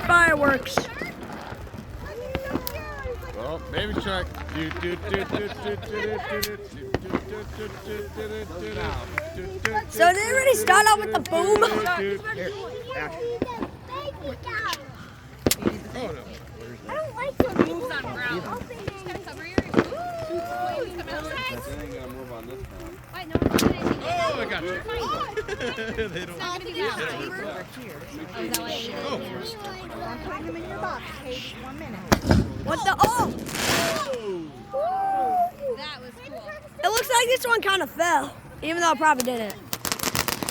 fireworks. Oh, baby shark. So did it already start out with the boom? I don't like your moves on ground. Just gotta cover your ears. Ooh, he's coming outside. That ain't gonna move on this one. Wait, no one's doing anything. Oh, I got you. They don't. It's not gonna be that high. Oh, is that why you did it? I'm putting them in your box. Hey, 1 minute. What the? Oh! That was cool. It looks like this one kind of fell, even though it probably didn't.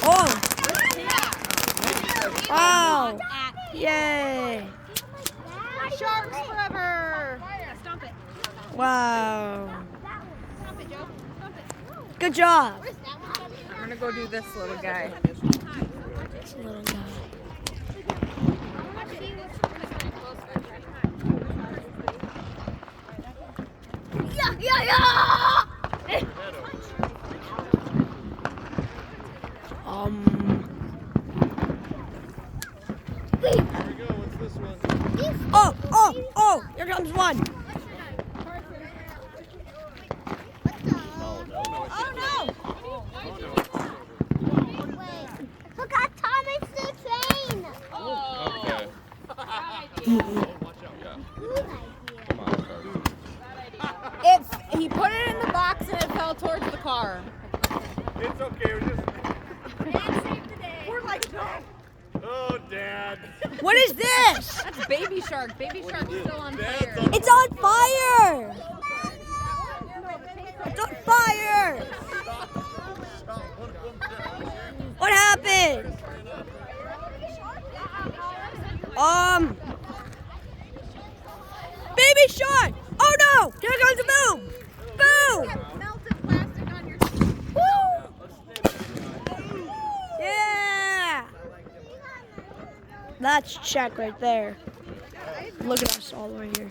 Oh! Wow! Yay! Sharks forever. Stomp it. Wow! Stomp it, Joe. Stomp it. Good job. Where's that one? I'm gonna go do this little guy. This little guy. Here we go. What's this one? Oh! Here comes one. Look at Thomas the Train. Okay. Watch out. Yeah. Come on, Carter. He put it in the box and it fell towards the car. It's okay. We're just. We're like, no. Oh, Dad. What is this? That's baby shark. Baby shark's still on fire. It's on fire! It's on fire! What happened? Baby shark! Oh no! Here comes the boom! Boom! Melted plastic on your Woo! Yeah! That's check right there. Look at us all the way here.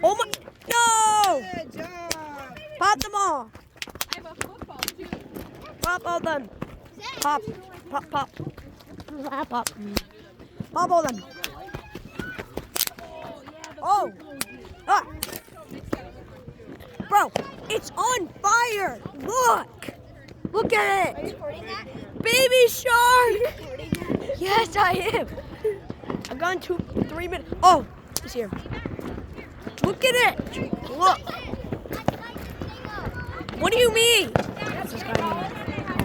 Oh my! No! Good job. Pop them all! I have a football, too. Pop all them! Pop! Pop! Pop! Pop! Pop all them! Oh! Ah! Bro, it's on fire! Look! Look at it! Baby shark! Yes, I am! I've gone 3 minutes. Oh! It's here. Look at it! Look! What do you mean?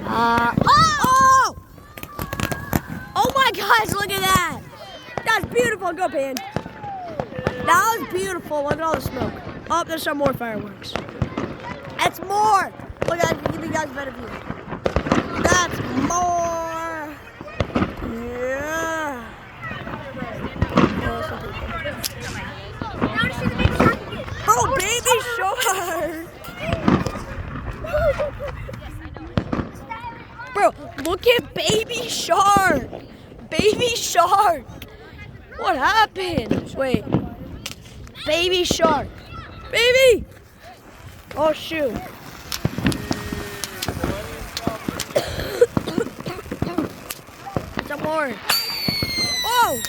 Oh! Oh my gosh, look at that! That's beautiful. Go, Pan. That was beautiful. Look at all the smoke. Oh, there's some more fireworks. That's more! Look at that. Give you guys a better view. That's more! Yeah! Oh, baby shark! Bro, look at baby shark! Baby shark! What happened? Wait. Baby shark. Baby! Oh, shoot. Some more. Oh!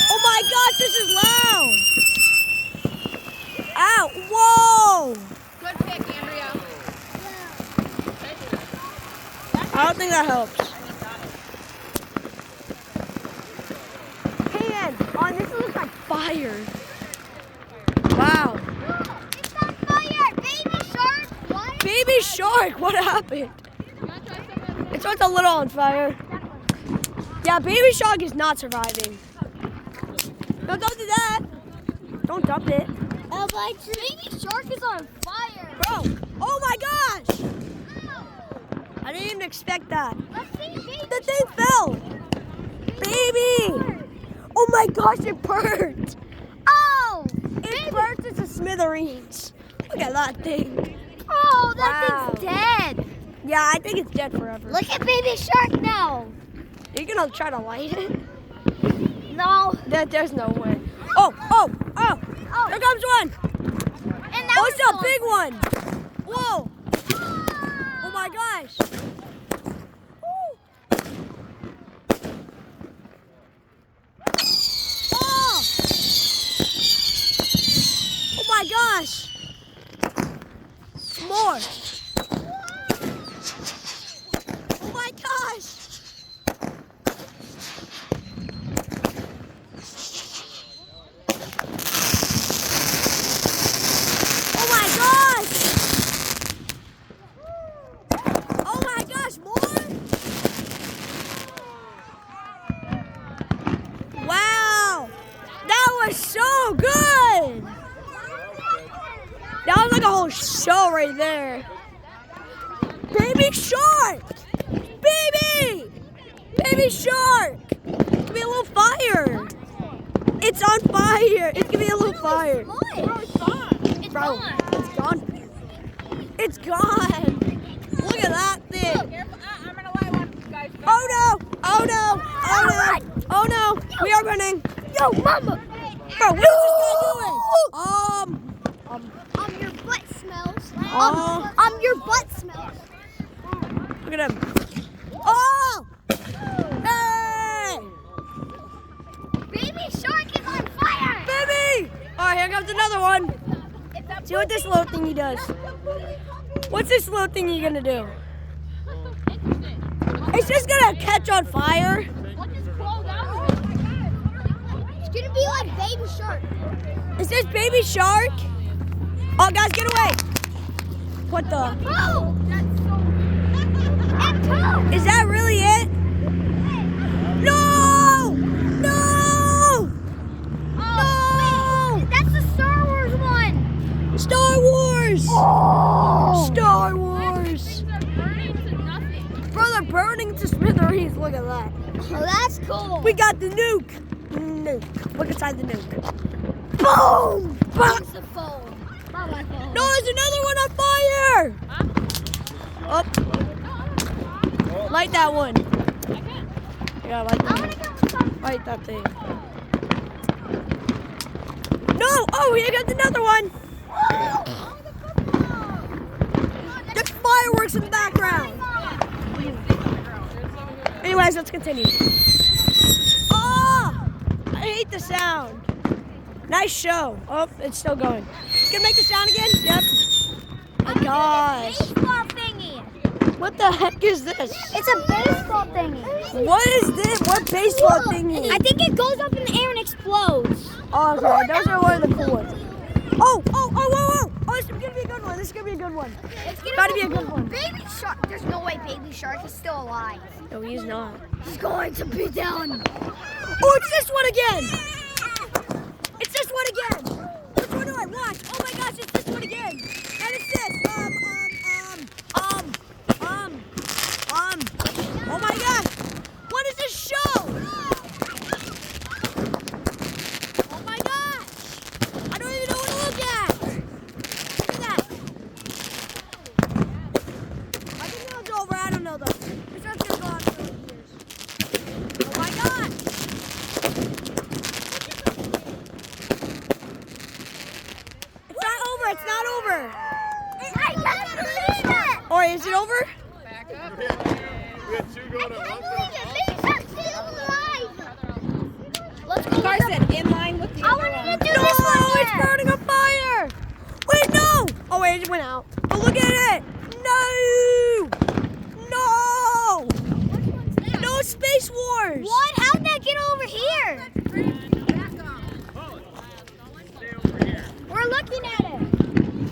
Oh my gosh, this is loud! Ow! Whoa! Good pick, Andrea. I don't think that helps. Pan! Oh, this looks like fire. Wow. It's on fire. Baby shark. What? Baby shark, what happened? It's a little on fire. Yeah, baby shark is not surviving. No, don't do that. Don't dump it. Oh, but baby shark is on fire. Bro, oh my gosh! I didn't even expect that. Let's see baby The thing fell! Baby! Oh my gosh, it burnt! Oh! It burnt into smithereens. Look at that thing. Oh, that Wow. thing's dead. Yeah, I think it's dead forever. Look at baby shark now. Are you gonna try to light it? No. There's no way. Oh! There comes one! And that Oh, one's it's a gone. big one! Whoa! Oh my gosh! Woo. show right there. Baby shark! Baby! Baby shark! Give me a little fire. It's on fire. It's giving me a little fire. Bro, it's gone. It's gone. Look at that thing. I'm gonna light one, guys. Oh no! Oh no! Oh no! Oh no! We are running. Yo, mama. Bro, what is this guy doing? Your butt smells. Oh. Your butt smells. Look at him. Oh! Hey! Baby shark is on fire. Baby! Alright, here comes another one. See what this little thingy does. What's this little thingy gonna do? It's just gonna catch on fire. It's gonna be like baby shark. Is this baby shark? Oh, guys, get away! What the? Oh! That's so. Is that really it? No! No! Oh, that's the Star Wars one. Star Wars! Oh. Star Wars! Bro, they're burning to smithereens. Look at that. Oh, that's cool. We got the nuke. Nuke. Look inside the nuke. Boom! That's the phone. Not my phone. No, there's another one on fire! Oh. Light that one. Yeah, light that one. Light that thing. No! Oh, here comes another one! There's fireworks in the background. Anyways, let's continue. Oh! I hate the sound. Nice show. Oh, it's still going. Gonna make the sound again? Yep. Oh my gosh. Baseball thingy. What the heck is this? It's a baseball thingy. What is this? What baseball thingy? I think it goes up in the air and explodes. Oh, okay, those are one of the cool ones. Oh, oh, oh, whoa, whoa. Oh, this is gonna be a good one. This is gonna be a good one. It's gonna Gotta be a good one. Baby shark. There's no way baby shark is still alive. No, he's not. He's going to be down. Oh, it's this one again. It's this one again. Which one do I watch? Oh my gosh, it's this one again. And it's this. Oh my gosh. What is this show? Oh my gosh. I don't even know what to look at. Look at that. I think it's over. I don't know though. This one's gonna go on for years. Oh my gosh. It's not over. It's not over. I can't believe it. Or is it over? We had two going at once. Baby shark's still alive. Let's go. Carson, in line with the I other wanted one. to do No, this one it's here. burning on fire. Wait, no. Oh wait, it just went out. Oh, look at it. No. No. No Space Wars. What? How'd that get over here? We're looking at it.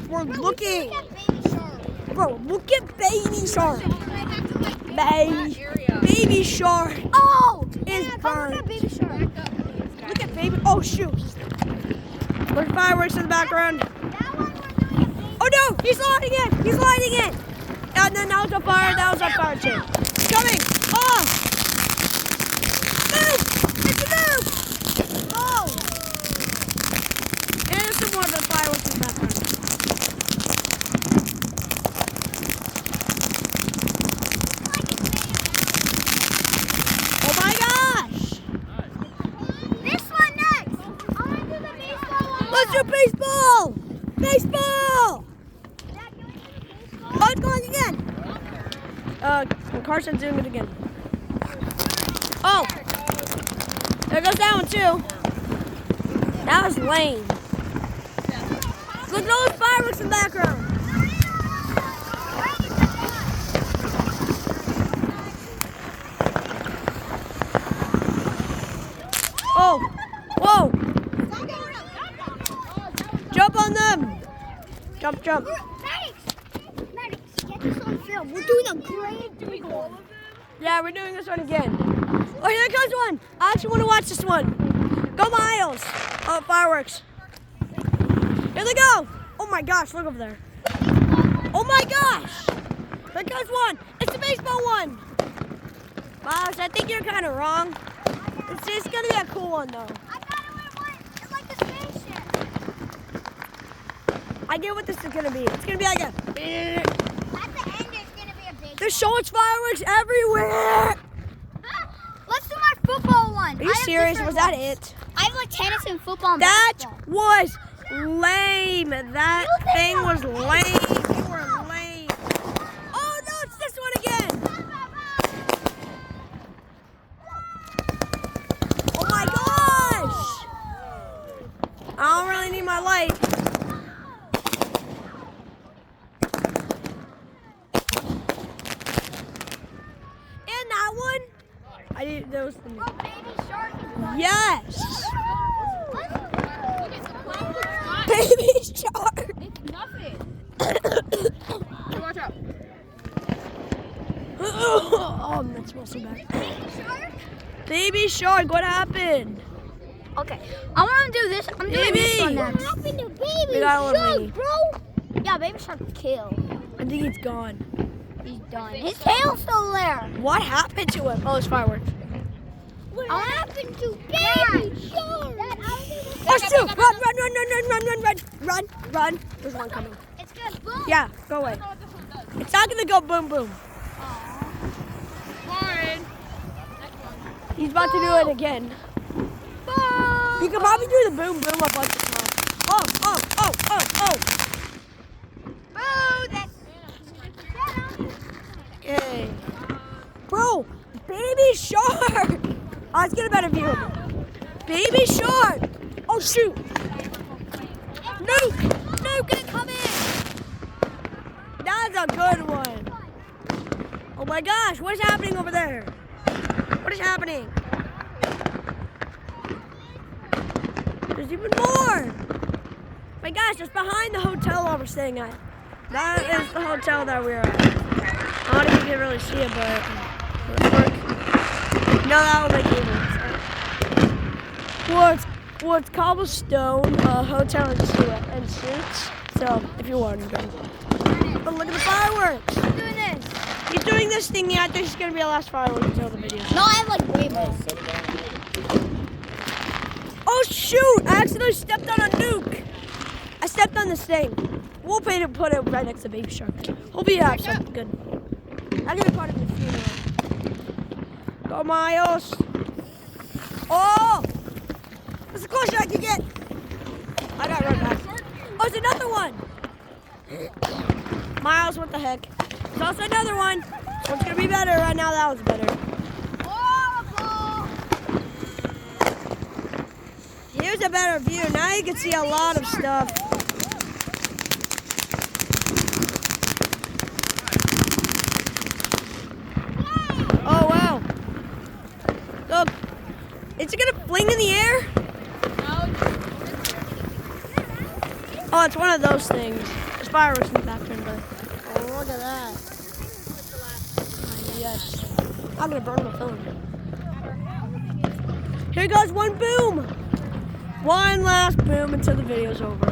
We're looking. Look at baby shark. Bro, look at Baby Shark. Baby Shark Oh! is Come look burned. at baby shark. Look at Baby. Oh shoot. There's fireworks in the background. That one we're doing baby. Oh no, he's lighting it. He's lighting it. And then that was on fire. That was on fire too. It's coming. Oh. Move. It's a move. Oh. And there's some more of the fireworks in the background. Oh my gosh. This one next. I want to do the baseball one. Let's do baseball. Baseball. Oh, it's going again. Carson's doing it again. Oh, there goes that one too. That was lame. Look at all those fireworks in the background. Oh, whoa. Jump on them. Jump, jump. Maddox, get this on film. We're doing a great deal. Yeah, we're doing this one again. Oh, here comes one. I actually want to watch this one. Go Miles. Oh, fireworks. Here they go. Oh my gosh, look over there. Oh my gosh! There goes one. It's the baseball one. Miles, I think you're kind of wrong. It's gonna be a cool one though. I thought it was like a spaceship. I get what this is gonna be. It's gonna be like a. At the end, it's gonna be a big. They're showing fireworks everywhere. Let's do my football one. Are you serious? Was that it? I have like tennis and football. And That basketball. was lame. That thing was lame. You were lame. Oh no, it's this one again. Oh my gosh! I don't really need my light. And that one? I didn't those. Oh, baby shark is running. Yes! Look at Baby shark! It's nothing. Hey, watch out. Oh, that smells so bad. Baby shark? Baby shark, what happened? Okay, I want to do this. I'm doing this one next. What happened to baby We got one ready. bro? Yeah, baby shark killed. I think it's gone. He's done. His tail's still there. What happened to him? Oh, it's fireworks. What happened to baby shark? Oh, shoot! Run! There's one coming. It's gonna boom. Yeah, go away. I don't know what this one does. It's not gonna go boom boom. Lauren. Next one. He's about to do it again. You can probably do the boom boom a bunch of times. Oh! Oh, that's. Yay. Bro, baby shark! Oh, let's get a better view of it. Baby shark! Oh, shoot! Nuke! Nuke it, come in! That's a good one. Oh my gosh, what is happening over there? What is happening? There's even more! My gosh, it's behind the hotel that we're staying at. That is the hotel that we're at. I don't know if you can really see it, but will it work? No, that will make it worse. Well, it's cobblestone hotel and suits. So if you're wondering, but look at the fireworks. I'm doing this. He's doing this thing. Yeah, I think it's gonna be our last fireworks until the video. No, I have like way more. Oh shoot! I accidentally stepped on a nuke. I stepped on this thing. We'll pay to put it right next to Baby Shark. Hope you have something good. I'm gonna be part of the funeral. Go Miles! Oh! That's the closest I can get. I gotta run back. Oh, it's another one! Miles, what the heck? There's also another one. This one's gonna be better. Right now, that one's better. Horrible. Here's a better view. Now you can see a lot of stuff. Oh, wow. Look. Is it gonna fling in the air? Oh, it's one of those things. There's fireworks in the background, but oh, look at that. Yes. I'm gonna burn my phone. Here goes one boom. One last boom until the video's over.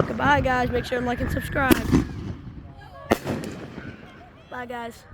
Goodbye, guys. Make sure to like and subscribe. Bye, guys.